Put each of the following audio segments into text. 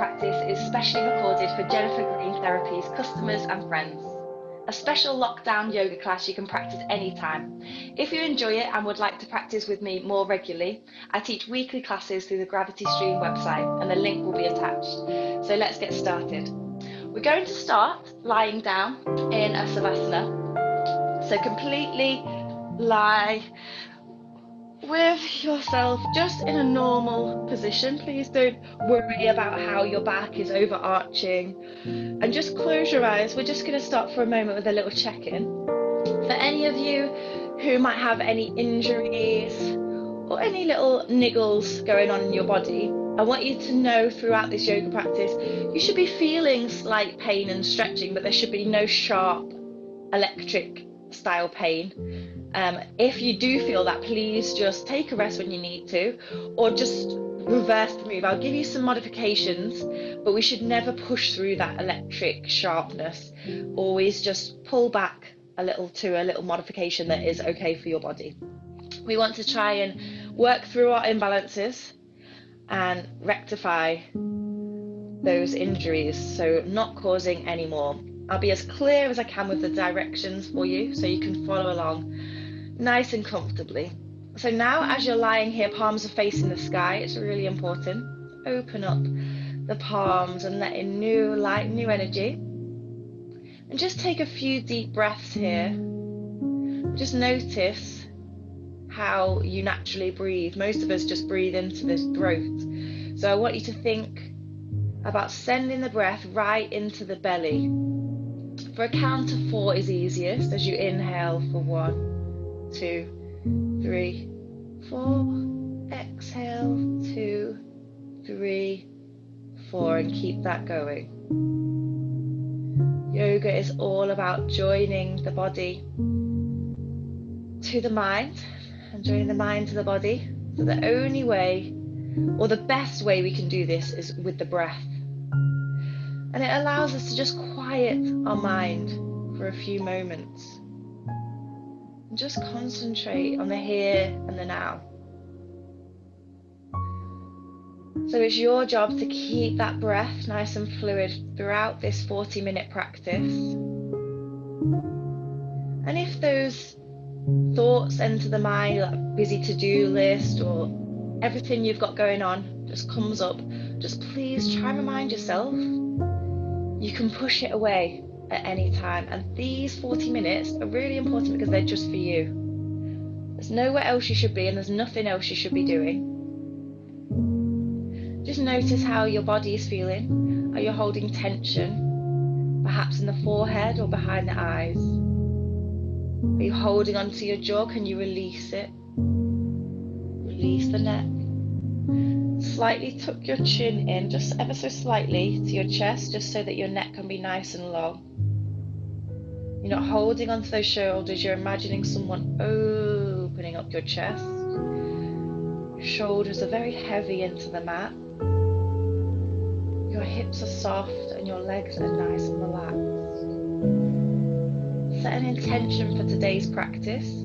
practice is specially recorded for Jennifer Green Therapy's customers and friends. A special lockdown yoga class you can practice anytime. If you enjoy it and would like to practice with me more regularly, I teach weekly classes through the Gravity Stream website and the link will be attached. So let's get started. We're going to start lying down in a Savasana. So completely lie with yourself just in a normal position. Please don't worry about how your back is overarching and just close your eyes. We're just going to stop for a moment with a little check-in. For any of you who might have any injuries or any little niggles going on in your body, I want you to know throughout this yoga practice you should be feeling slight pain and stretching, but there should be no sharp electric style pain. If you do feel that, please just take a rest when you need to, or just reverse the move. I'll give you some modifications, but we should never push through that electric sharpness. Always just pull back a little to a little modification that is okay for your body. We want to try and work through our imbalances and rectify those injuries, so not causing any more. I'll be as clear as I can with the directions for you so you can follow along nice and comfortably. So now, as you're lying here, palms are facing the sky, it's really important. Open up the palms and let in new light, new energy. And just take a few deep breaths here. Just notice how you naturally breathe. Most of us just breathe into the throat. So I want you to think about sending the breath right into the belly. For a count of 4 is easiest, as you inhale for 1, 2, 3, 4. Exhale 2, 3, 4, and keep that going. Yoga is all about joining the body to the mind and joining the mind to the body. So the only way, or the best way we can do this, is with the breath. And it allows us to just quiet our mind for a few moments and just concentrate on the here and the now. So it's your job to keep that breath nice and fluid throughout this 40-minute practice. And if those thoughts enter the mind, like a busy to-do list or everything you've got going on just comes up, just please try and remind yourself you can push it away at any time. And these 40 minutes are really important because they're just for you. There's nowhere else you should be and there's nothing else you should be doing. Just notice how your body is feeling. Are you holding tension, perhaps in the forehead or behind the eyes? Are you holding onto your jaw? Can you release it? Release the neck. Slightly tuck your chin in, just ever so slightly, to your chest, just so that your neck can be nice and long. You're not holding onto those shoulders, you're imagining someone opening up your chest. Your shoulders are very heavy into the mat. Your hips are soft and your legs are nice and relaxed. Set an intention for today's practice.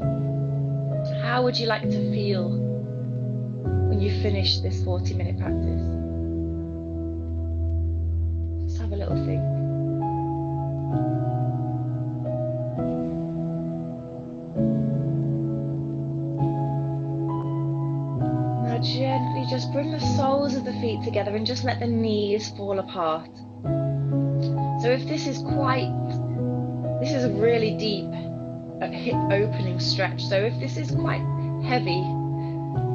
How would you like to feel when you finish this 40-minute practice? Just have a little think. Now gently just bring the soles of the feet together and just let the knees fall apart. So if this is a really deep hip opening stretch, so if this is quite heavy,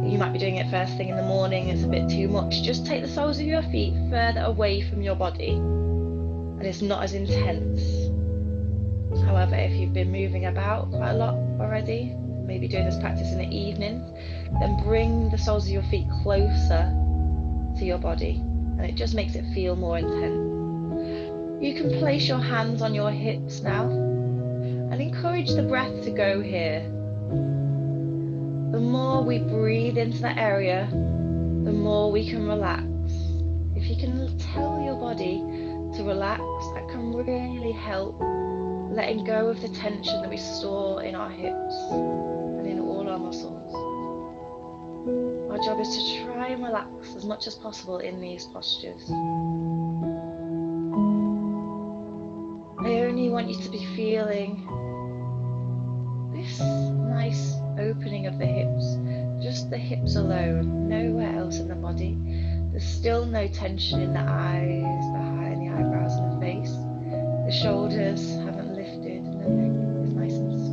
you might be doing it first thing in the morning, it's a bit too much, just take the soles of your feet further away from your body and it's not as intense. However, if you've been moving about quite a lot already, maybe doing this practice in the evenings, then bring the soles of your feet closer to your body and it just makes it feel more intense. You can place your hands on your hips now and encourage the breath to go here. The more we breathe into that area, the more we can relax. If you can tell your body to relax, that can really help letting go of the tension that we store in our hips and in all our muscles. Our job is to try and relax as much as possible in these postures. I only want you to be feeling this nice opening of the hips, just the hips alone, nowhere else in the body. There's still no tension in the eyes, behind the eyebrows and the face. The shoulders haven't lifted and the neck is nice and soft.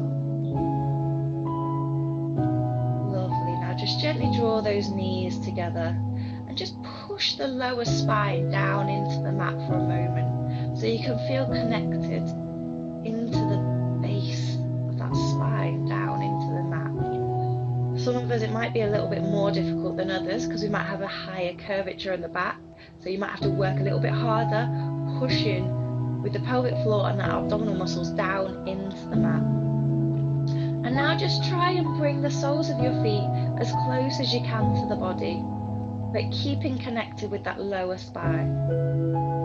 Lovely. Now just gently draw those knees together and just push the lower spine down into the mat for a moment so you can feel connected into the base of that spine down into the mat. Some of us it might be a little bit more difficult than others because we might have a higher curvature in the back, so you might have to work a little bit harder, pushing with the pelvic floor and the abdominal muscles down into the mat. And now just try and bring the soles of your feet as close as you can to the body, but keeping connected with that lower spine.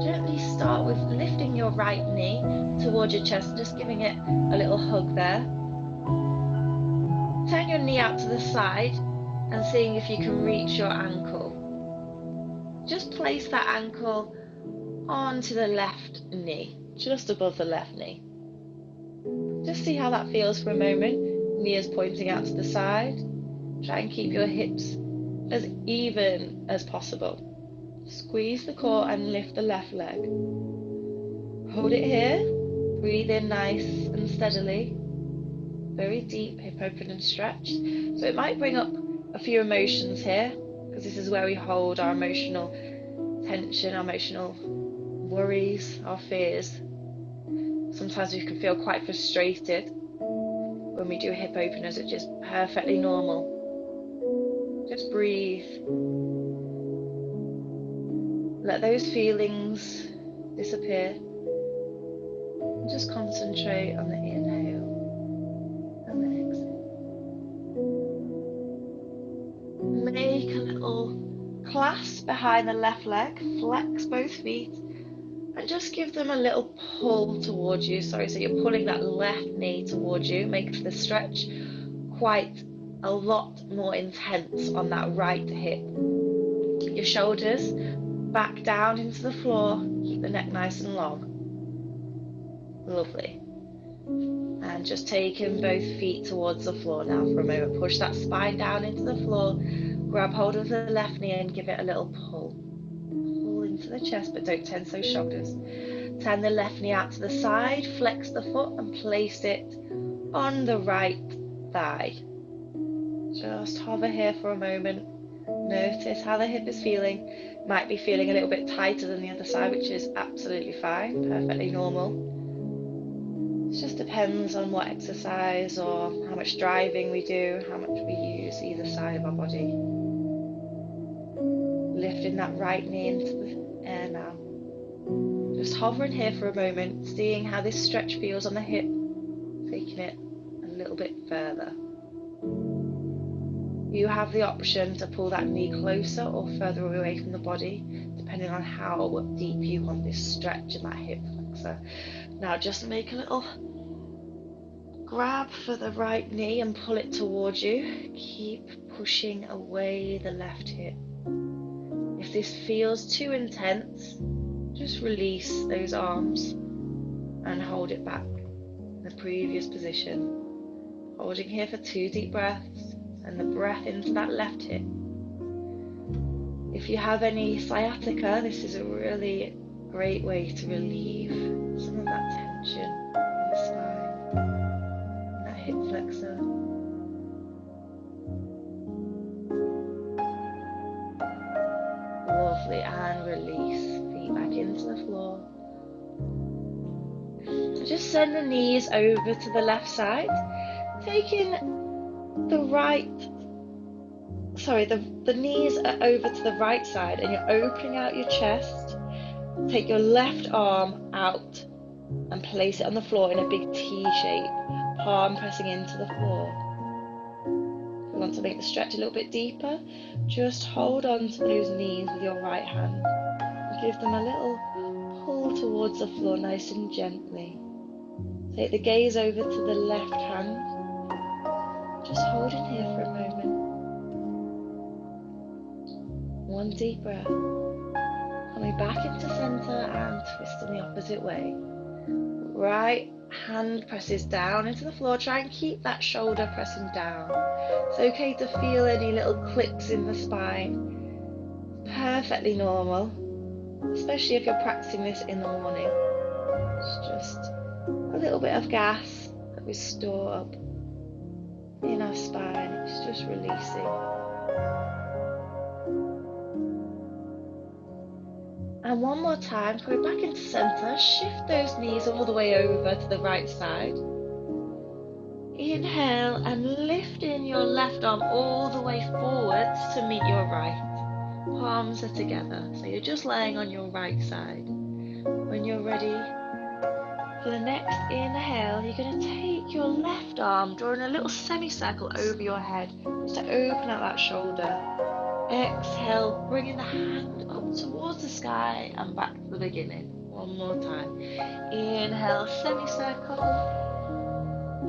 Gently start with lifting your right knee towards your chest, just giving it a little hug there. Turn your knee out to the side and seeing if you can reach your ankle. Just place that ankle onto the left knee, just above the left knee. Just see how that feels for a moment. Knee is pointing out to the side. Try and keep your hips as even as possible. Squeeze the core and lift the left leg. Hold it here. Breathe in nice and steadily. Very deep, hip open and stretch. So it might bring up a few emotions here, because this is where we hold our emotional tension, our emotional worries, our fears. Sometimes we can feel quite frustrated when we do hip openers, which is perfectly normal. Just breathe. Let those feelings disappear. And just concentrate on the inhale and the exhale. Make a little clasp behind the left leg. Flex both feet. And just give them a little pull towards you. So you're pulling that left knee towards you. Make the stretch quite a lot more intense on that right hip. Your shoulders back down into the floor. Keep the neck nice and long. Lovely. And just taking both feet towards the floor now for a moment. Push that spine down into the floor. Grab hold of the left knee and give it a little pull. To the chest, but don't tense those shoulders. Turn the left knee out to the side, flex the foot and place it on the right thigh. Just hover here for a moment. Notice how the hip is feeling. Might be feeling a little bit tighter than the other side, which is absolutely fine, perfectly normal. It just depends on what exercise or how much driving we do, how much we use either side of our body. Lifting that right knee into the air now. Just hovering here for a moment, seeing how this stretch feels on the hip, taking it a little bit further. You have the option to pull that knee closer or further away from the body, depending on how deep you want this stretch in that hip flexor. Now just make a little grab for the right knee and pull it towards you. Keep pushing away the left hip. If this feels too intense, just release those arms and hold it back in the previous position. Holding here for 2 deep breaths and the breath into that left hip. If you have any sciatica, this is a really great way to relieve some of that tension in the spine, in that hip flexor. Lovely, and release. Feet back into the floor. So just send the knees over to the left side, taking the knees are over to the right side and you're opening out your chest. Take your left arm out and place it on the floor in a big T shape, palm pressing into the floor. If you want to make the stretch a little bit deeper, just hold on to those knees with your right hand and give them a little pull towards the floor nice and gently. Take the gaze over to the left hand. Just hold it here for a moment. One deep breath. Coming back into center and twisting the opposite way. Right hand presses down into the floor. Try and keep that shoulder pressing down. It's okay to feel any little clicks in the spine. Perfectly normal, especially if you're practicing this in the morning. It's just a little bit of gas that we store up in our spine. It's just releasing. And one more time, go back into center, shift those knees all the way over to the right side. Inhale and lift in your left arm all the way forwards to meet your right. Palms are together, so you're just laying on your right side. When you're ready for the next inhale, you're going to take your left arm, drawing a little semicircle over your head, just to open out that shoulder. Exhale, bringing the hand up towards the sky and back to the beginning. One more time. Inhale, semicircle.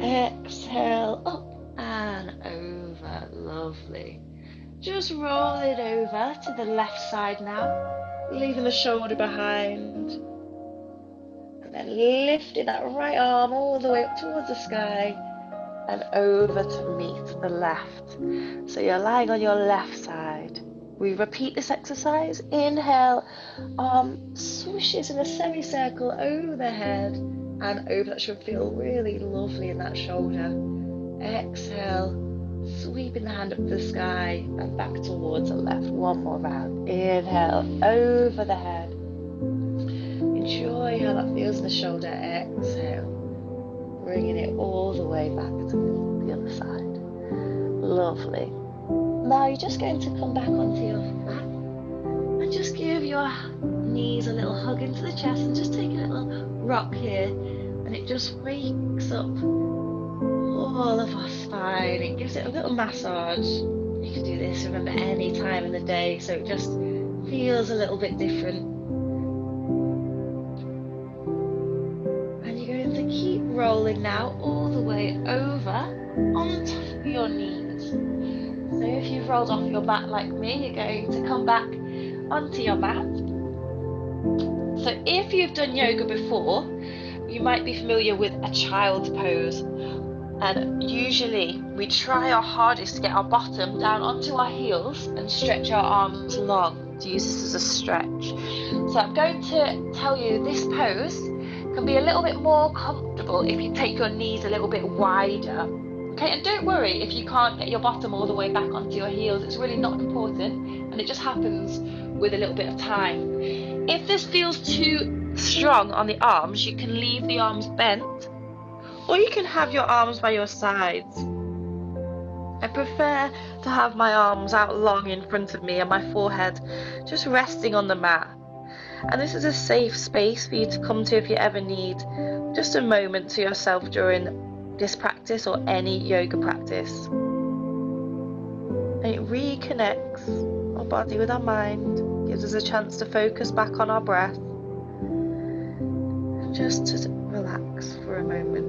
Exhale, up and over. Lovely. Just roll it over to the left side now, leaving the shoulder behind. And then lifting that right arm all the way up towards the sky and over to meet the left. So you're lying on your left side. We repeat this exercise. Inhale, arm swishes in a semicircle over the head and over. That should feel really lovely in that shoulder. Exhale, sweeping the hand up to the sky and back towards the left. One more round. Inhale, over the head. Enjoy how that feels in the shoulder. Exhale, bringing it all the way back to the other side. Lovely. Now you're just going to come back onto your back and just give your knees a little hug into the chest and just take a little rock here, and it just wakes up all of our spine. It gives it a little massage. You can do this, remember, any time in the day, so it just feels a little bit different. And you're going to keep rolling now all the way over onto your knees. So if you've rolled off your mat like me, you're going to come back onto your mat. So if you've done yoga before, you might be familiar with a child's pose. And usually we try our hardest to get our bottom down onto our heels and stretch our arms long, to use this as a stretch. So I'm going to tell you this pose can be a little bit more comfortable if you take your knees a little bit wider. Okay, and don't worry if you can't get your bottom all the way back onto your heels. It's really not important, and it just happens with a little bit of time. If this feels too strong on the arms, you can leave the arms bent, or you can have your arms by your sides. I prefer to have my arms out long in front of me and my forehead just resting on the mat. And this is a safe space for you to come to if you ever need just a moment to yourself during this practice or any yoga practice. And it reconnects our body with our mind, gives us a chance to focus back on our breath and just to relax for a moment.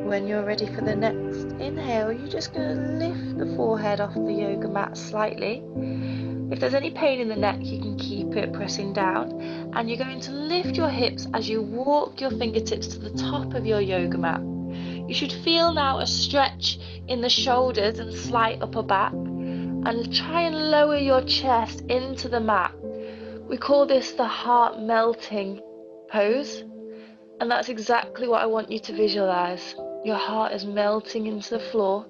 When you're ready for the next inhale, you're just going to lift the forehead off the yoga mat slightly. If there's any pain in the neck, you can keep it pressing down, and you're going to lift your hips as you walk your fingertips to the top of your yoga mat. You should feel now a stretch in the shoulders and slight upper back, and try and lower your chest into the mat. We call this the heart melting pose, and that's exactly what I want you to visualize. Your heart is melting into the floor.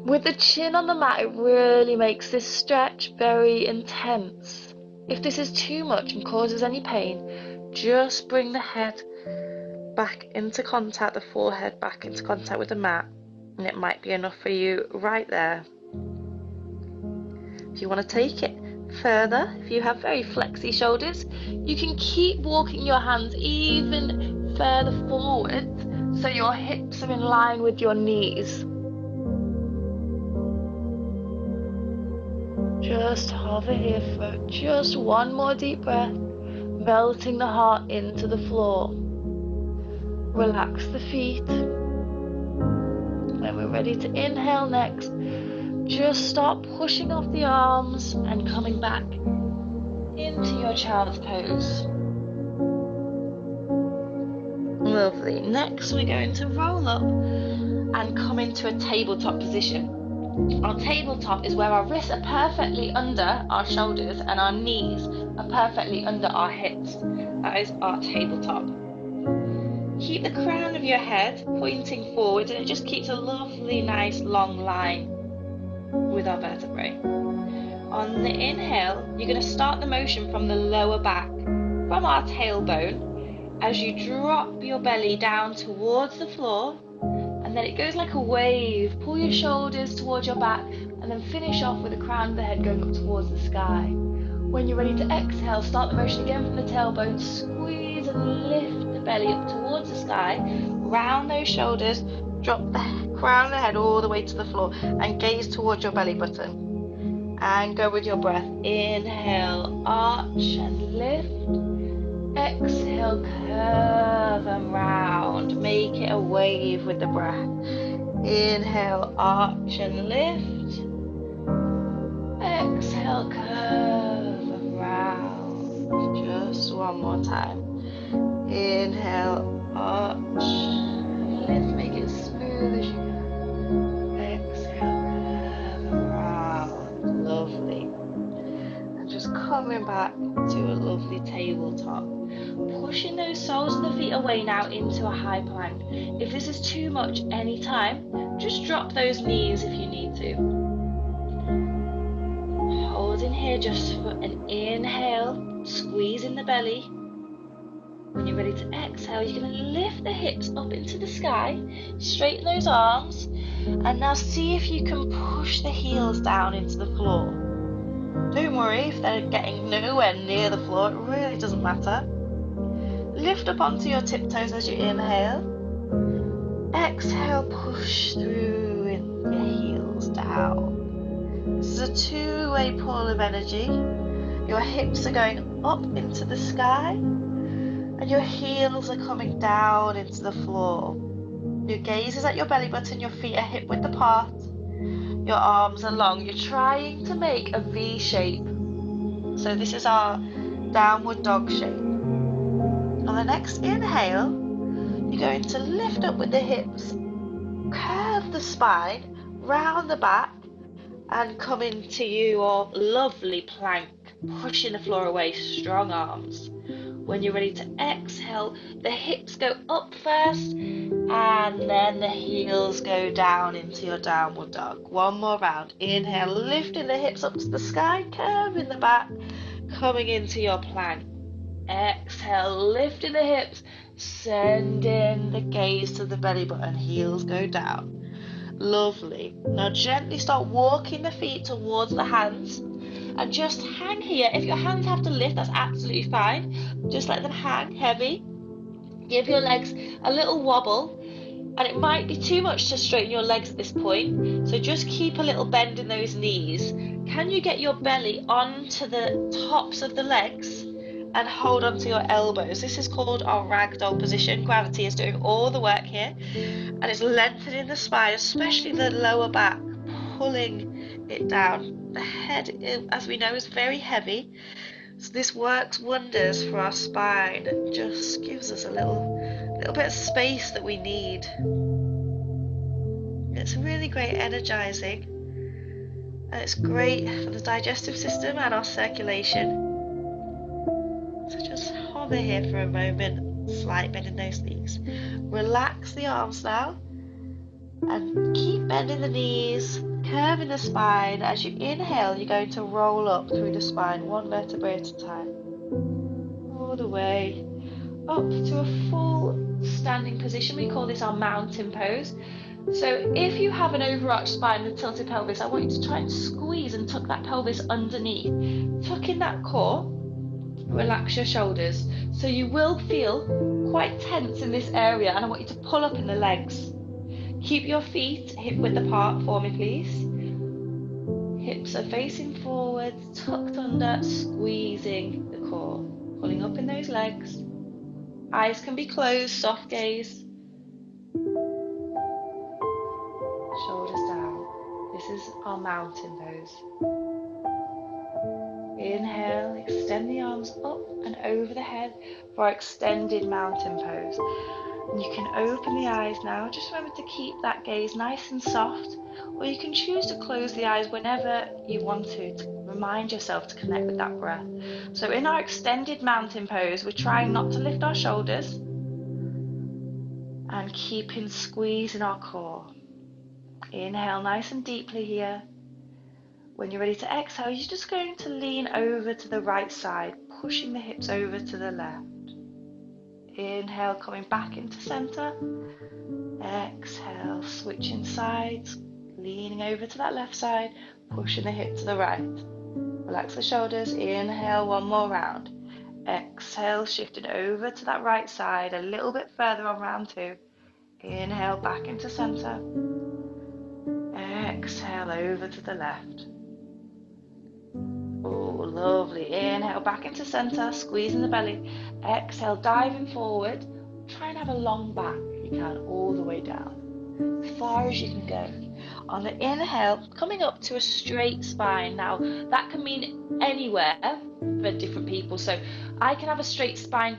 With the chin on the mat, it really makes this stretch very intense. If this is too much and causes any pain, just bring the head back into contact, the forehead back into contact with the mat, and it might be enough for you right there. If you want to take it further, if you have very flexy shoulders, you can keep walking your hands even further forward so your hips are in line with your knees. Just hover here for just one more deep breath, melting the heart into the floor. Relax the feet. When we're ready to inhale next, Just stop pushing off the arms and coming back into your child's pose. Lovely. Next, we're going to roll up and come into a tabletop position. Our tabletop is where our wrists are perfectly under our shoulders and our knees are perfectly under our hips. That is our tabletop. Keep the crown of your head pointing forward, and it just keeps a lovely, nice, long line with our vertebrae. On the inhale, you're going to start the motion from the lower back, from our tailbone, as you drop your belly down towards the floor, and then it goes like a wave. Pull your shoulders towards your back, and then finish off with the crown of the head going up towards the sky. When you're ready to exhale, start the motion again from the tailbone, squeeze and lift the belly up towards the sky, round those shoulders, drop the crown of the head all the way to the floor, and gaze towards your belly button. And go with your breath. Inhale, arch and lift. Exhale, curve and round. Make it a wave with the breath. Inhale, arch and lift. Exhale, curve and round. Just one more time. Inhale, arch, lift. Make it smooth as you go. Lovely. And just coming back to a lovely tabletop. Pushing those soles of the feet away now into a high plank. If this is too much anytime, just drop those knees if you need to. Holding here just for an inhale, squeezing the belly. When you're ready to exhale, you're going to lift the hips up into the sky, straighten those arms, and now see if you can push the heels down into the floor. Don't worry if they're getting nowhere near the floor, it really doesn't matter. Lift up onto your tiptoes as you inhale. Exhale, push through with your heels down. This is a two-way pull of energy. Your hips are going up into the sky, and your heels are coming down into the floor. Your gaze is at your belly button, your feet are hip width apart, your arms are long. You're trying to make a V shape. So this is our downward dog shape. On the next inhale, you're going to lift up with the hips, curve the spine, round the back, and come into your lovely plank, pushing the floor away, strong arms. When you're ready to exhale, the hips go up first, and then the heels go down into your downward dog. One more round. Inhale, lifting the hips up to the sky, curving the back, coming into your plank. Exhale, lifting the hips, sending the gaze to the belly button, heels go down. Lovely. Now gently start walking the feet towards the hands, and just hang here. If your hands have to lift, that's absolutely fine. Just let them hang heavy. Give your legs a little wobble, and it might be too much to straighten your legs at this point, so just keep a little bend in those knees. Can you get your belly onto the tops of the legs and hold onto your elbows? This is called our ragdoll position. Gravity is doing all the work here, and it's lengthening the spine, especially the lower back, pulling it down. The head, as we know, is very heavy, so this works wonders for our spine. It just gives us a little bit of space that we need. It's really great energizing, and it's great for the digestive system and our circulation. So just hover here for a moment, slight bend in those knees. Relax the arms now, and keep bending the knees, curving the spine. As you inhale, you're going to roll up through the spine, one vertebrae at a time, all the way up to a full standing position. We call this our mountain pose. So if you have an overarched spine with tilted pelvis, I want you to try and squeeze and tuck that pelvis underneath. Tuck in that core, relax your shoulders. So you will feel quite tense in this area, and I want you to pull up in the legs. Keep your feet hip width apart for me, please. Hips are facing forward, tucked under, squeezing the core. Pulling up in those legs. Eyes can be closed, soft gaze. Shoulders down. This is our mountain pose. Inhale, extend the arms up and over the head for our extended mountain pose. And you can open the eyes now. Just remember to keep that gaze nice and soft, or you can choose to close the eyes whenever you want to remind yourself to connect with that breath. So in our extended mountain pose, we're trying not to lift our shoulders and keeping squeeze in our core. Inhale nice and deeply here. When you're ready to exhale, you're just going to lean over to the right side, pushing the hips over to the left. Inhale, coming back into center. Exhale, switching sides, leaning over to that left side, pushing the hip to the right. Relax the shoulders. Inhale, one more round. Exhale, shifting over to that right side, a little bit further on round two. Inhale, back into center. Exhale, over to the left. Oh, lovely. Inhale, back into center, squeezing the belly. Exhale, diving forward. Try and have a long back if you can, all the way down, as far as you can go. On the inhale, coming up to a straight spine. Now, that can mean anywhere for different people. So I can have a straight spine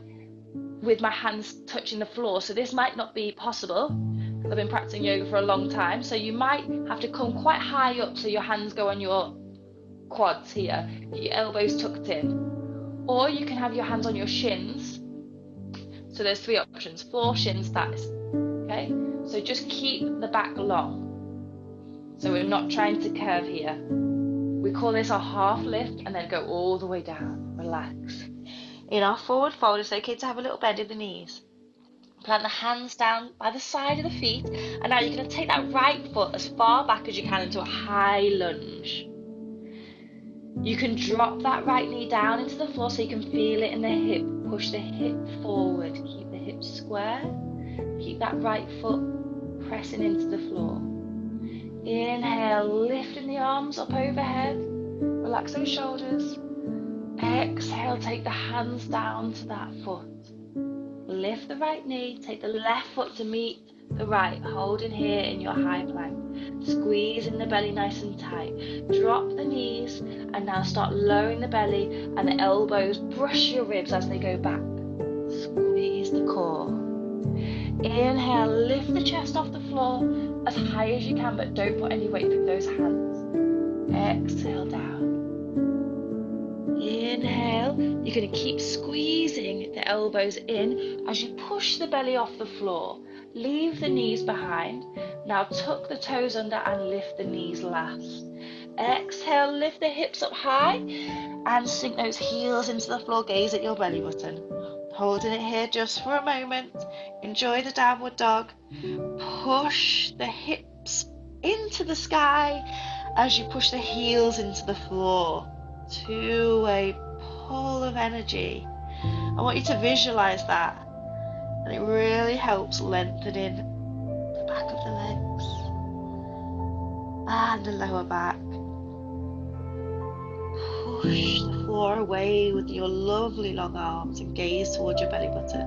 with my hands touching the floor. So this might not be possible. I've been practicing yoga for a long time. So you might have to come quite high up so your hands go on your quads here, your elbows tucked in. Or you can have your hands on your shins. So there's three options: floor, shins, thighs. Okay? So just keep the back long. So we're not trying to curve here. We call this our half lift and then go all the way down. Relax. In our forward fold, it's okay to have a little bend in the knees. Plant the hands down by the side of the feet. And now you're going to take that right foot as far back as you can into a high lunge. You can drop that right knee down into the floor so you can feel it in the hip. Push the hip forward. Keep the hips square. Keep that right foot pressing into the floor. Inhale, lifting the arms up overhead. Relax those shoulders. Exhale, take the hands down to that foot. Lift the right knee. Take the left foot to meet the right. Holding here in your high plank. Squeezing the belly nice and tight. Drop the knees and now start lowering the belly and the elbows. Brush your ribs as they go back. Squeeze the core. Inhale, lift the chest off the floor as high as you can, but don't put any weight through those hands. Exhale down. Inhale, you're going to keep squeezing the elbows in as you push the belly off the floor. Leave the knees behind. Now tuck the toes under and lift the knees last. Exhale, lift the hips up high and sink those heels into the floor. Gaze at your belly button. Holding it here just for a moment. Enjoy the downward dog. Push the hips into the sky as you push the heels into the floor. Two-way pull of energy. I want you to visualize that. And it really helps lengthening the back of the legs and the lower back. Push the floor away with your lovely long arms and gaze towards your belly button.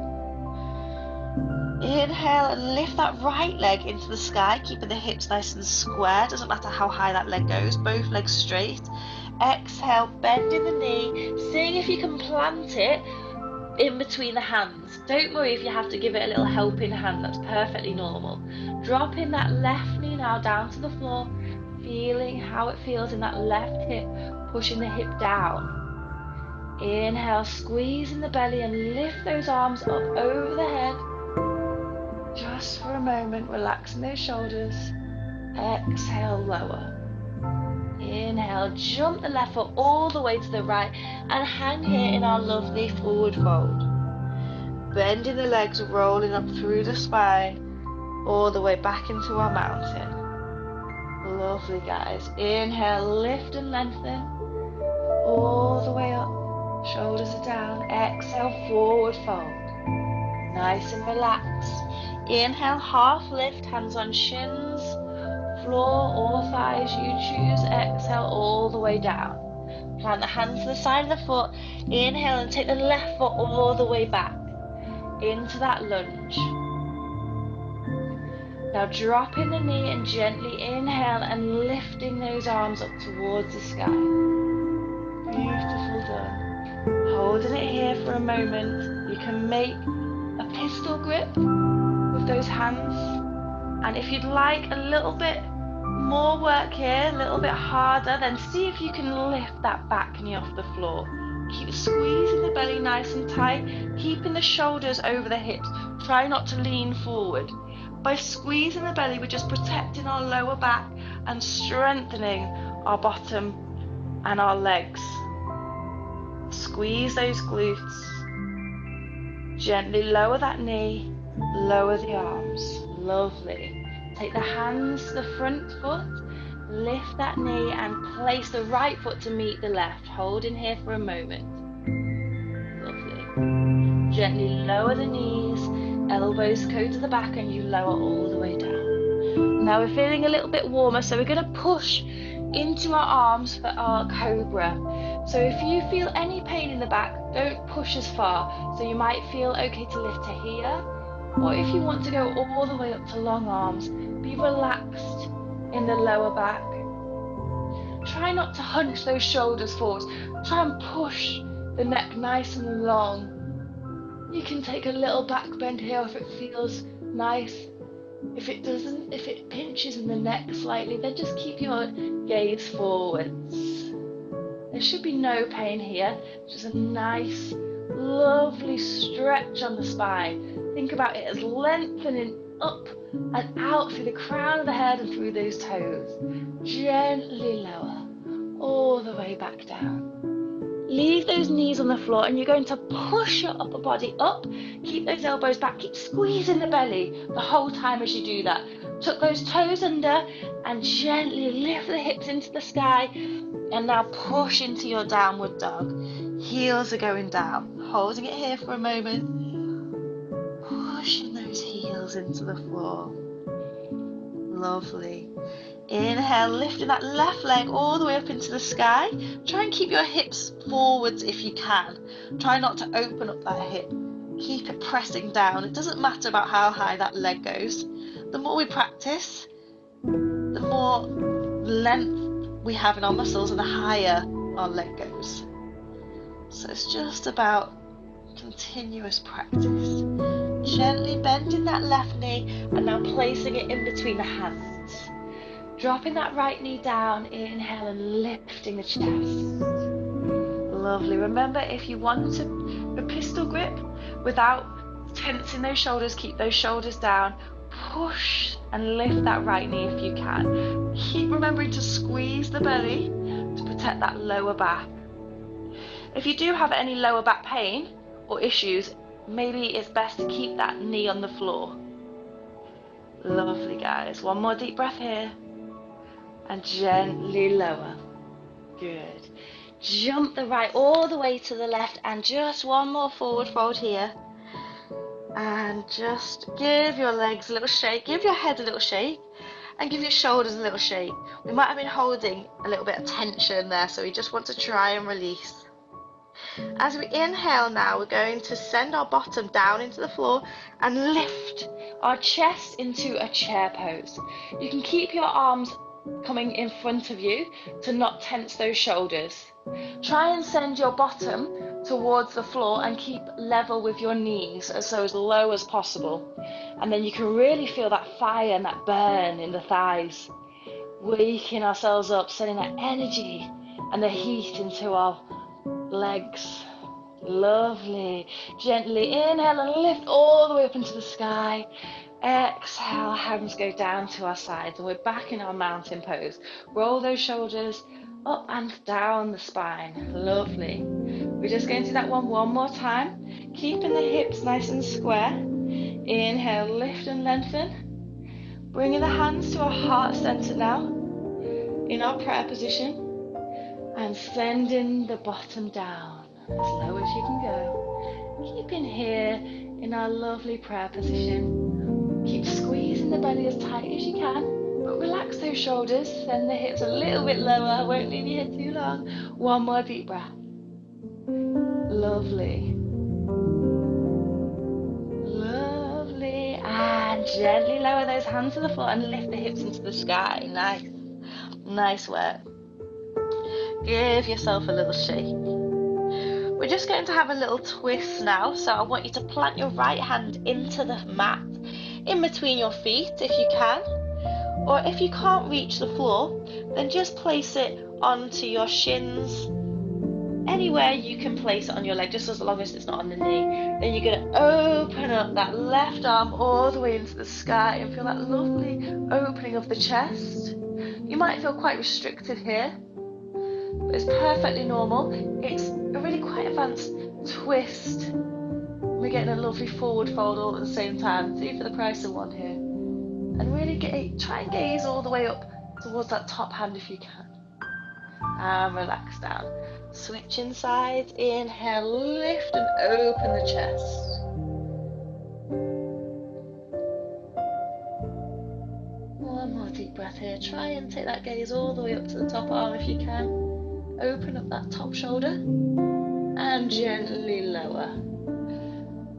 Inhale and lift that right leg into the sky, keeping the hips nice and square. Doesn't matter how high that leg goes, both legs straight. Exhale, bending the knee, seeing if you can plant it in between the hands. Don't worry if you have to give it a little helping hand, that's perfectly normal. Dropping that left knee now down to the floor, feeling how it feels in that left hip, pushing the hip down. Inhale, squeezing the belly and lift those arms up over the head. Just for a moment, relaxing those shoulders. Exhale, lower. Inhale, jump the left foot all the way to the right and hang here in our lovely forward fold. Bending the legs, rolling up through the spine, all the way back into our mountain. Lovely, guys. Inhale, lift and lengthen, all the way up. Shoulders are down. Exhale, forward fold. Nice and relaxed. Inhale, half lift, hands on shins, floor or thighs, you choose. Exhale, all the way down. Plant the hands to the side of the foot. Inhale and take the left foot all the way back into that lunge. Now dropping the knee and gently inhale and lifting those arms up towards the sky. Beautiful done. Holding it here for a moment. You can make a pistol grip with those hands. And if you'd like a little bit more work here, a little bit harder, then see if you can lift that back knee off the floor. Keep squeezing the belly nice and tight, keeping the shoulders over the hips. Try not to lean forward. By squeezing the belly, we're just protecting our lower back and strengthening our bottom and our legs. Squeeze those glutes. Gently lower that knee, lower the arms. Lovely. Take the hands to the front foot, lift that knee and place the right foot to meet the left. Hold in here for a moment. Lovely. Gently lower the knees, elbows go to the back and you lower all the way down. Now we're feeling a little bit warmer, so we're going to push into our arms for our cobra. So if you feel any pain in the back, don't push as far. So you might feel okay to lift to here, or if you want to go all the way up to long arms, be relaxed in the lower back. Try not to hunch those shoulders forwards. Try and push the neck nice and long. You can take a little back bend here if it feels nice. If it doesn't, if it pinches in the neck slightly, then just keep your gaze forwards. There should be no pain here, just a nice, lovely stretch on the spine. Think about it as lengthening up and out through the crown of the head and through those toes. Gently lower, all the way back down. Leave those knees on the floor and you're going to push your upper body up. Keep those elbows back, keep squeezing the belly the whole time as you do that. Tuck those toes under and gently lift the hips into the sky. And now push into your downward dog. Heels are going down. Holding it here for a moment. Pushing those heels into the floor. Lovely. Inhale, lifting that left leg all the way up into the sky. Try and keep your hips forwards if you can. Try not to open up that hip. Keep it pressing down. It doesn't matter about how high that leg goes. The more we practice, the more length we have in our muscles and the higher our leg goes. So it's just about continuous practice. Gently bending that left knee and now placing it in between the hands. Dropping that right knee down, inhale and lifting the chest. Lovely. Remember, if you want a pistol grip without tensing those shoulders, keep those shoulders down. Push and lift that right knee if you can. Keep remembering to squeeze the belly to protect that lower back. If you do have any lower back pain or issues, maybe it's best to keep that knee on the floor. Lovely, guys. One more deep breath here. And gently lower. Good. Jump the right all the way to the left and just one more forward fold here. And just give your legs a little shake, give your head a little shake, and give your shoulders a little shake. We might have been holding a little bit of tension there, so we just want to try and release. As we inhale now, we're going to send our bottom down into the floor and lift our chest into a chair pose. You can keep your arms coming in front of you to not tense those shoulders. Try and send your bottom towards the floor and keep level with your knees, so as low as possible. And then you can really feel that fire and that burn in the thighs. Waking ourselves up, sending that energy and the heat into our legs. Lovely. Gently inhale and lift all the way up into the sky. Exhale, hands go down to our sides and we're back in our mountain pose. Roll those shoulders up and down the spine. Lovely. We're just going to do that one more time, keeping the hips nice and square. Inhale, lift and lengthen. Bringing the hands to our heart center now in our prayer position and sending the bottom down as low as you can go. Keeping here in our lovely prayer position. Keep squeezing the belly as tight as you can, but relax those shoulders, send the hips a little bit lower, won't leave you here too long. One more deep breath. Lovely. Lovely. And gently lower those hands to the floor and lift the hips into the sky. Nice. Nice work. Give yourself a little shake. We're just going to have a little twist now. So I want you to plant your right hand into the mat, in between your feet if you can. Or if you can't reach the floor, then just place it onto your shins. Anywhere you can place it on your leg, just as long as it's not on the knee. Then you're going to open up that left arm all the way into the sky and feel that lovely opening of the chest. You might feel quite restricted here, but it's perfectly normal. It's a really quite advanced twist. We're getting a lovely forward fold all at the same time. 2 for the price of 1 here. And really try and gaze all the way up towards that top hand if you can. And relax down. Switching sides. Inhale, lift and open the chest. One more deep breath here. Try and take that gaze all the way up to the top arm if you can. Open up that top shoulder and gently lower.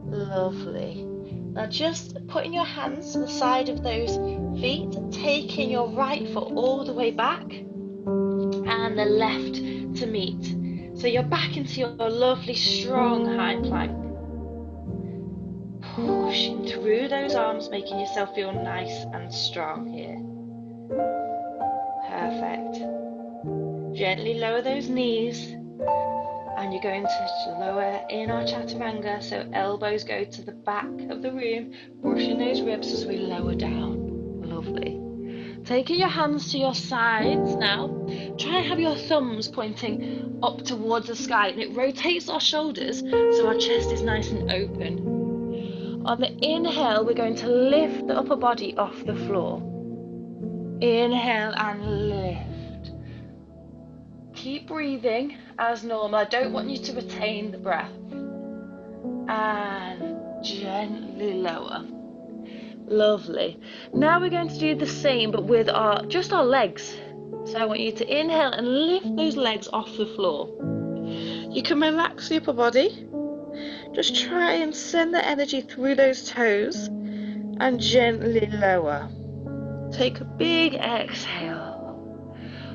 Lovely. Now just putting your hands to the side of those feet, taking your right foot all the way back and the left to meet. So you're back into your lovely strong high plank. Pushing through those arms, making yourself feel nice and strong here. Perfect. Gently lower those knees. And you're going to lower in our chaturanga, so elbows go to the back of the room, brushing those ribs as we lower down. Lovely. Taking your hands to your sides now, try and have your thumbs pointing up towards the sky, and it rotates our shoulders so our chest is nice and open. On the inhale, we're going to lift the upper body off the floor. Inhale and lift. Keep breathing as normal. I don't want you to retain the breath. And gently lower. Lovely. Now we're going to do the same but with just our legs. So I want you to inhale and lift those legs off the floor. You can relax the upper body. Just try and send the energy through those toes and gently lower. Take a big exhale.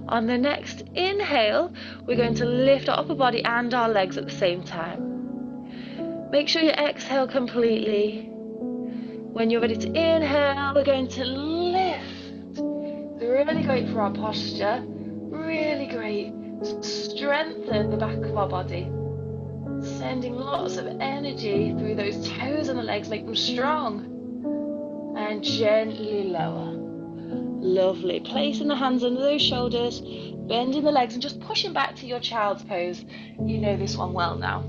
On the next inhale, we're going to lift our upper body and our legs at the same time. Make sure you exhale completely. When you're ready to inhale, we're going to lift. Really great for our posture. Really great to strengthen the back of our body. Sending lots of energy through those toes and the legs, make them strong. And gently lower. Lovely. Placing the hands under those shoulders, bending the legs and just pushing back to your child's pose. You know this one well now.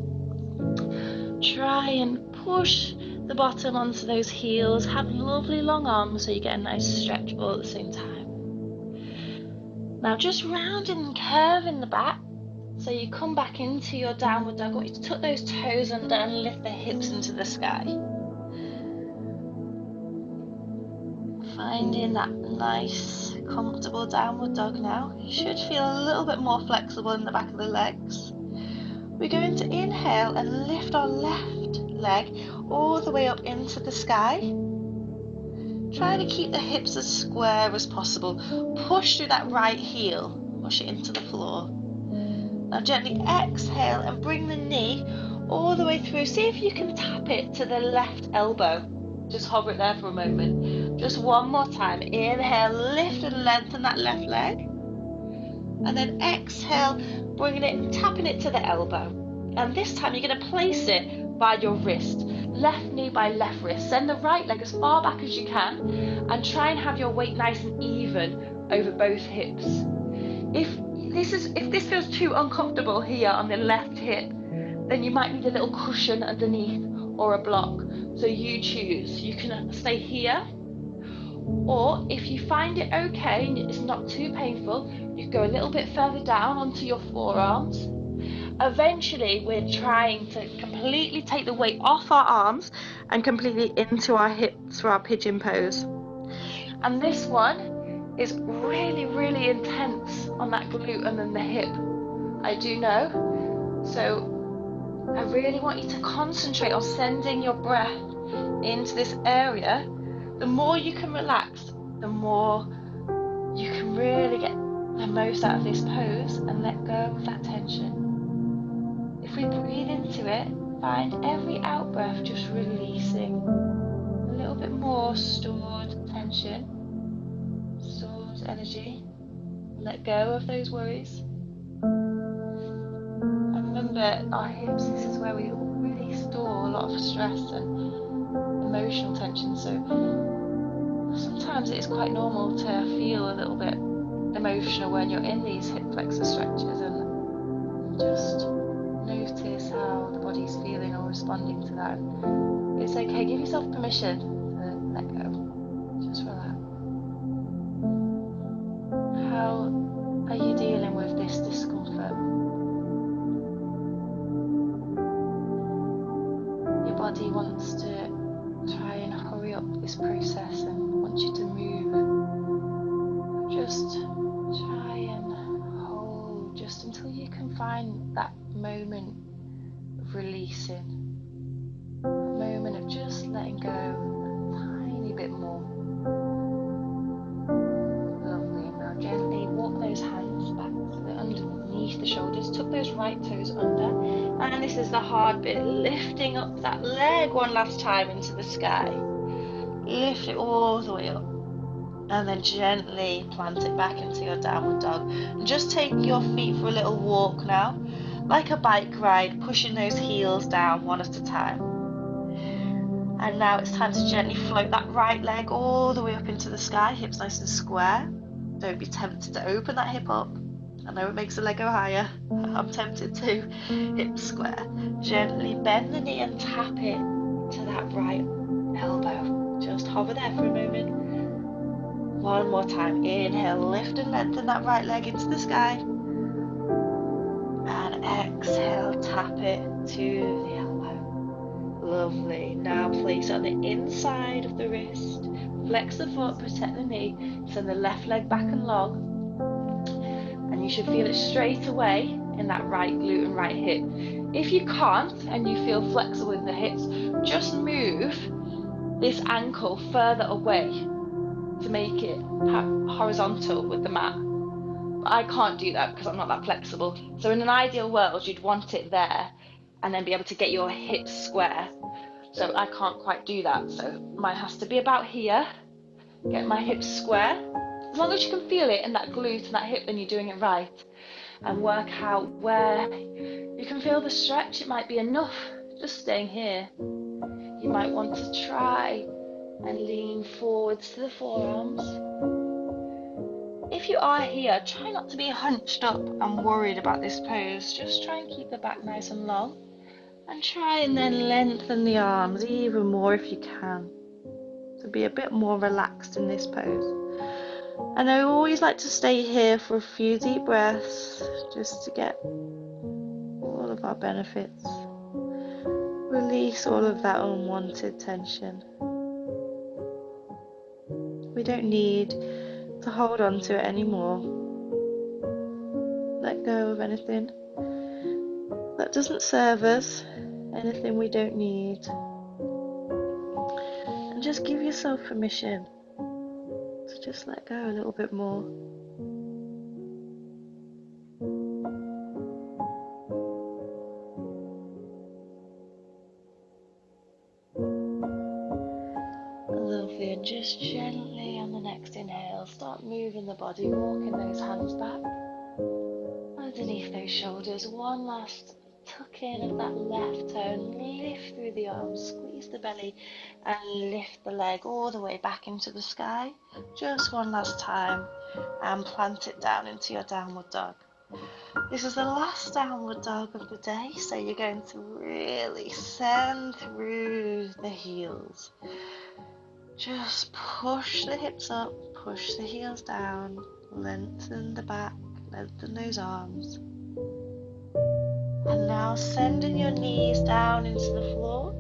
Try and push the bottom onto those heels. Have lovely long arms so you get a nice stretch all at the same time. Now just rounding and curving the back. So you come back into your downward dog. I want you to tuck those toes under and lift the hips into the sky. Finding that nice, comfortable downward dog now. You should feel a little bit more flexible in the back of the legs. We're going to inhale and lift our left leg all the way up into the sky. Try to keep the hips as square as possible. Push through that right heel. Push it into the floor. Now gently exhale and bring the knee all the way through. See if you can tap it to the left elbow. Just hover it there for a moment. Just one more time. Inhale, lift and lengthen that left leg. And then exhale, bringing it and tapping it to the elbow. And this time you're going to place it by your wrist. Left knee by left wrist. Send the right leg as far back as you can. And try and have your weight nice and even over both hips. If this feels too uncomfortable here on the left hip, then you might need a little cushion underneath or a block. So you choose. You can stay here, or if you find it okay and it's not too painful, you can go a little bit further down onto your forearms. Eventually, we're trying to completely take the weight off our arms and completely into our hips for our pigeon pose. And this one is really, really intense on that glute and then the hip. I do know. So I really want you to concentrate on sending your breath into this area The more you can relax, the more you can really get the most out of this pose and let go of that tension. If we breathe into it, find every out breath just releasing a little bit more stored tension, stored energy. Let go of those worries. And remember, our hips, this is where we really store a lot of stress and emotional tension. So sometimes it is quite normal to feel a little bit emotional when you're in these hip flexor stretches, and just notice how the body's feeling or responding to that. It's okay, give yourself permission to let go. Just relax. How are you dealing with this discomfort? Your body wants to try and hurry up this process and wants you to move. Just try and hold just until you can find that moment of releasing, a moment of just letting go a tiny bit more. Lovely. Now gently walk those hands back to the underneath the shoulders, tuck those right toes under, and this is the hard bit, lifting up that leg one last time into the sky. Lift it all the way up, and then gently plant it back into your downward dog. And just take your feet for a little walk now, like a bike ride, pushing those heels down one at a time. And now it's time to gently float that right leg all the way up into the sky, hips nice and square. Don't be tempted to open that hip up. I know it makes the leg go higher. I'm tempted to. Hips square. Gently bend the knee and tap it to that right elbow. Just hover there for a moment. One more time. Inhale, lift and lengthen that right leg into the sky. And exhale, tap it to the elbow. Lovely. Now place it on the inside of the wrist. Flex the foot, protect the knee. Send the left leg back and long. And you should feel it straight away in that right glute and right hip. If you can't and you feel flexible in the hips, just move this ankle further away to make it horizontal with the mat. But I can't do that because I'm not that flexible. So in an ideal world, you'd want it there and then be able to get your hips square. So I can't quite do that. So mine has to be about here. Get my hips square. As long as you can feel it in that glute and that hip, then you're doing it right. And work out where you can feel the stretch. It might be enough just staying here. You might want to try and lean forwards to the forearms. If you are here, try not to be hunched up and worried about this pose. Just try and keep the back nice and long. And try and then lengthen the arms even more if you can. To be a bit more relaxed in this pose. And I always like to stay here for a few deep breaths just to get all of our benefits. Release all of that unwanted tension. We don't need to hold on to it anymore. Let go of anything that doesn't serve us, anything we don't need. And just give yourself permission to just let go a little bit more. Lovely, and just gently on the next inhale, start moving the body, walking those hands back underneath those shoulders. One last tuck in of that left toe and lift through the arms, squeeze the belly and lift the leg all the way back into the sky. Just one last time and plant it down into your downward dog. This is the last downward dog of the day, so you're going to really send through the heels. Just push the hips up, push the heels down, lengthen the back, lengthen those arms. And now sending your knees down into the floor.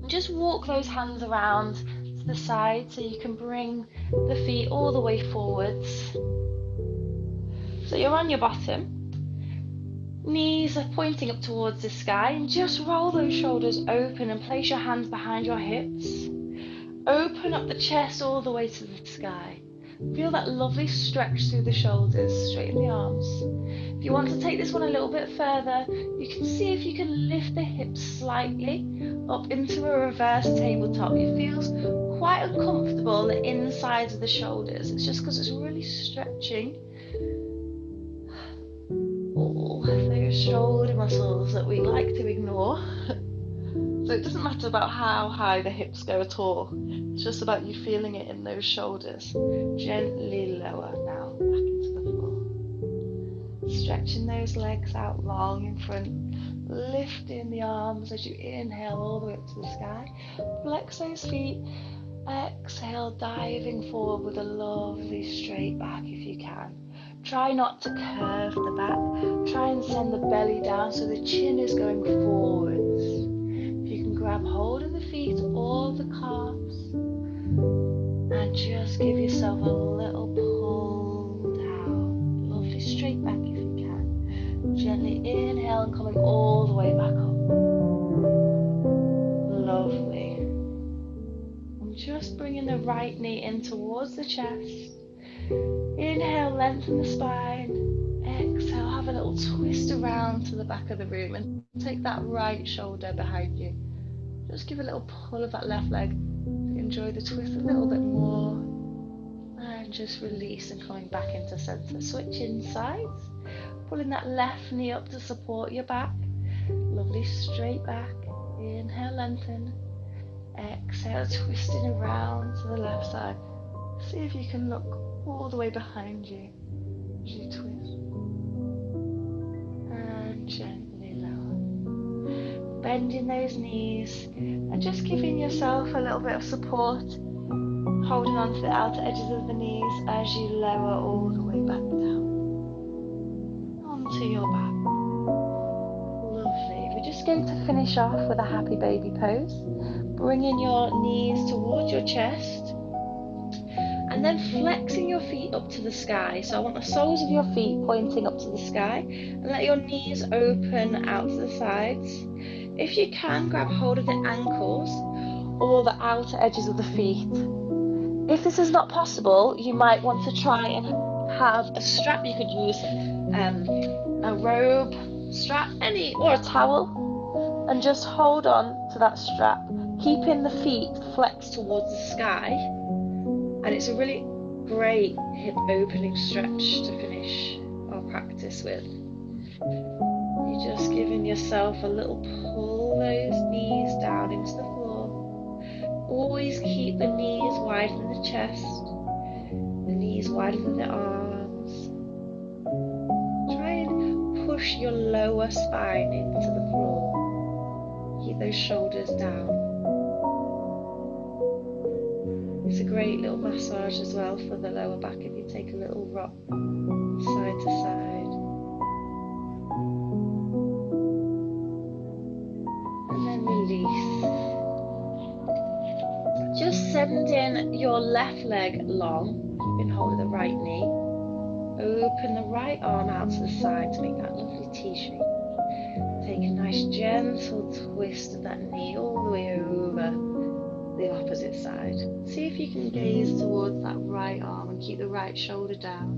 And just walk those hands around to the side so you can bring the feet all the way forwards. So you're on your bottom. Knees are pointing up towards the sky, and just roll those shoulders open and place your hands behind your hips. Open up the chest all the way to the sky. Feel that lovely stretch through the shoulders, straighten the arms. If you want to take this one a little bit further, you can see if you can lift the hips slightly up into a reverse tabletop. It feels quite uncomfortable on the insides of the shoulders. It's just because it's really stretching all those shoulder muscles that we like to ignore. So it doesn't matter about how high the hips go at all. It's just about you feeling it in those shoulders. Gently lower now, back into the floor. Stretching those legs out long in front. Lifting the arms as you inhale all the way up to the sky. Flex those feet. Exhale, diving forward with a lovely straight back if you can. Try not to curve the back. Try and send the belly down so the chin is going forwards. If you can grab hold of the feet or the calves and just give yourself a little pull down. Lovely straight back if you can. Gently inhale and coming all the way back up. Lovely. And just bringing the right knee in towards the chest. Inhale, lengthen the spine. Exhale, have a little twist around to the back of the room and take that right shoulder behind you. Just give a little pull of that left leg. Enjoy the twist a little bit more. And just release and coming back into center. Switching sides. Pulling that left knee up to support your back. Lovely straight back. Inhale, lengthen. Exhale, twisting around to the left side. See if you can look all the way behind you as you twist. And gently lower. Bending those knees and just giving yourself a little bit of support. Holding on to the outer edges of the knees as you lower all the way back down. Onto your back. Lovely. We're just going to finish off with a happy baby pose. Bringing your knees towards your chest. And then flexing your feet up to the sky. So I want the soles of your feet pointing up to the sky. And let your knees open out to the sides. If you can, grab hold of the ankles or the outer edges of the feet. If this is not possible, you might want to try and have a strap. You could use a robe strap, or a towel. And just hold on to that strap. Keeping the feet flexed towards the sky. And it's a really great hip opening stretch to finish our practice with. You're just giving yourself a little pull those knees down into the floor. Always keep the knees wider than the chest, the knees wider than the arms. Try and push your lower spine into the floor. Keep those shoulders down. It's a great little massage as well for the lower back if you take a little rock side to side. And then release. Just sending your left leg long, keeping hold of the right knee. Open the right arm out to the side to make that lovely T shape. Take a nice gentle twist of that knee all the way over the opposite side. See if you can gaze towards that right arm and keep the right shoulder down.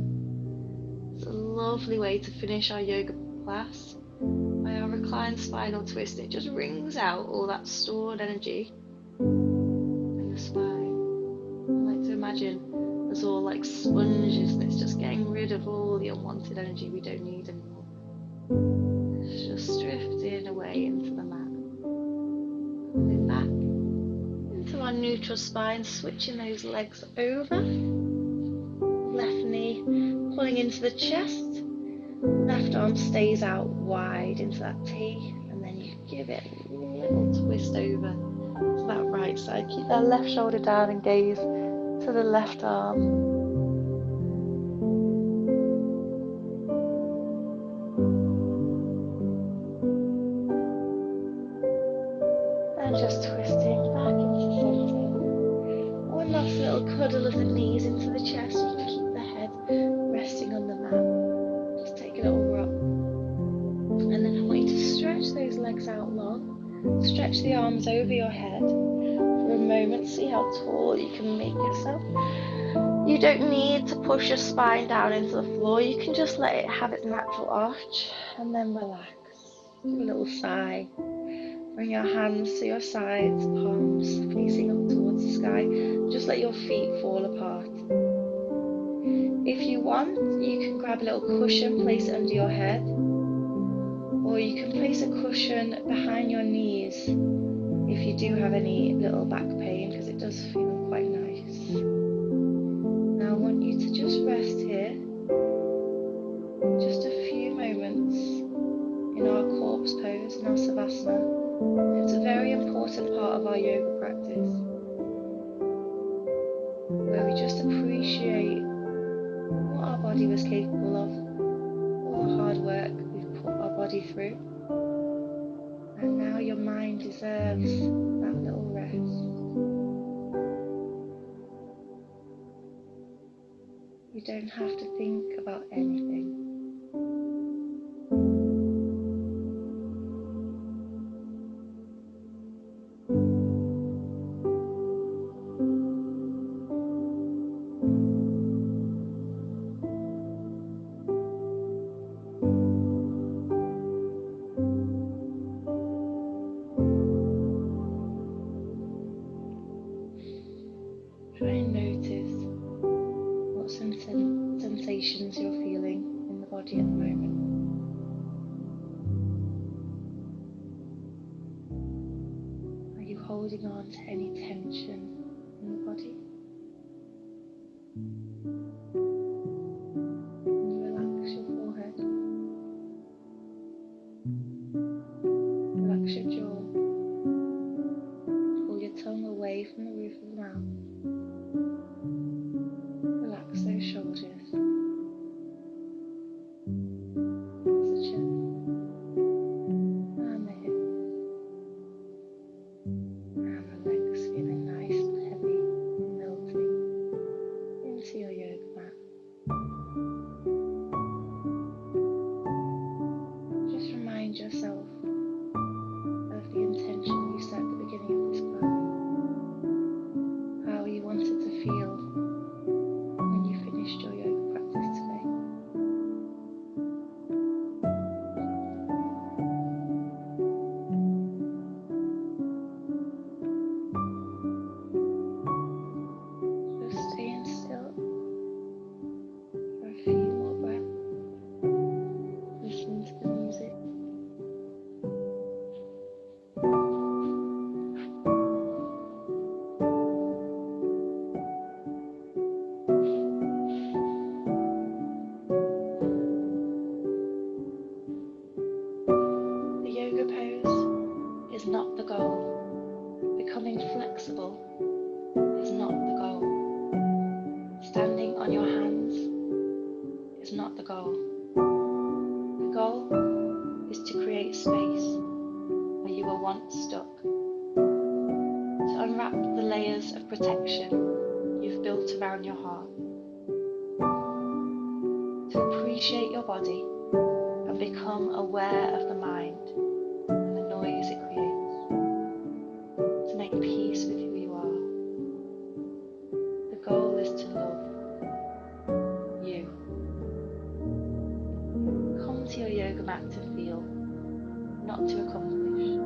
It's a lovely way to finish our yoga class. By our reclined spinal twist, it just wrings out all that stored energy in the spine. I like to imagine us all like sponges and it's just getting rid of all the unwanted energy we don't need anymore. It's just drifting away into the mat. Coming back to our neutral spine, switching those legs over. Left knee pulling into the chest. Left arm stays out wide into that T, and then you give it a little twist over to that right side. Keep that left shoulder down and gaze to the left arm. And just twisting back into center. One last little cuddle of the knees into the chest. You can keep the head resting on the mat. Just take a little rock. And then I want you to stretch those legs out long. Stretch the arms over your head for a moment, see how tall you can make yourself. You don't need to push your spine down into the floor, you can just let it have its natural arch and then relax. Do a little sigh. Bring your hands to your sides, palms facing up towards the sky. Just let your feet fall apart. If you want, you can grab a little cushion, place it under your head, or you can place a cushion behind your knees if you do have any little back pain, because it does feel quite nice. Now I want you to just rest here, just a few moments in our corpse pose, in our savasana. It's a very important part of our yoga practice, where we just appreciate what our body was capable of, all the hard work we've put our body through, and now your mind deserves that little rest. You don't have to think about anything. Try and notice what sensations you're feeling in the body at the moment. Are you holding on to any tension in the body? Can you relax your forehead? Relax your jaw. Pull your tongue away from the roof of the mouth. Relax those shoulders. Relax the chin and the hips. And the legs feeling nice and heavy, melting into your yoga mat. Just remind yourself of the intention you set at the beginning of this class. How you wanted to feel when you finished your yoga practice today. Just staying still for a few more breaths, listening to the music. The yoga pose is not the goal. Becoming flexible is not the goal. Standing on your hands is not the goal. The goal is to create space where you were once stuck. To unwrap the layers of protection you've built around your heart. To appreciate your body and become aware of the mind and the noise it creates. To make peace with who you are. The goal is to love you. Come to your yoga mat to feel, not to accomplish.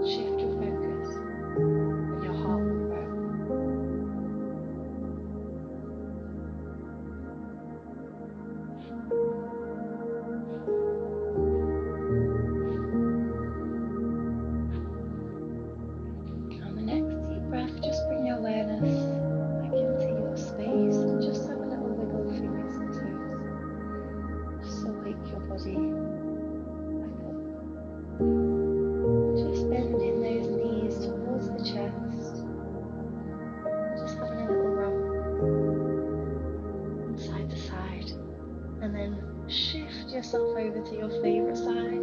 Shift your focus and your heart will grow. On the next deep breath, just bring your awareness back into your space and just have a little wiggle of fingers and toes. Just awake your body back up. Just bending those knees towards the chest. Just having a little rock from side to side. And then shift yourself over to your favourite side.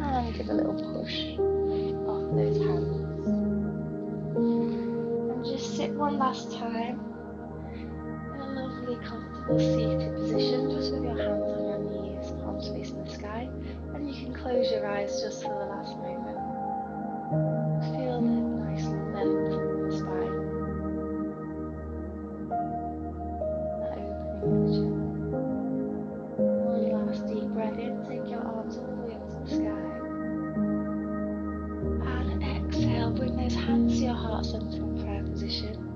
And give a little push off those hands. And just sit one last time in a lovely, comfortable seated position, just with your hands on your knees, palms sky, and you can close your eyes just for the last moment. Feel the nice length in your spine, that opening in the chest. One last deep breath in, take your arms all the way up to the sky. And exhale, bring those hands to your heart center in prayer position.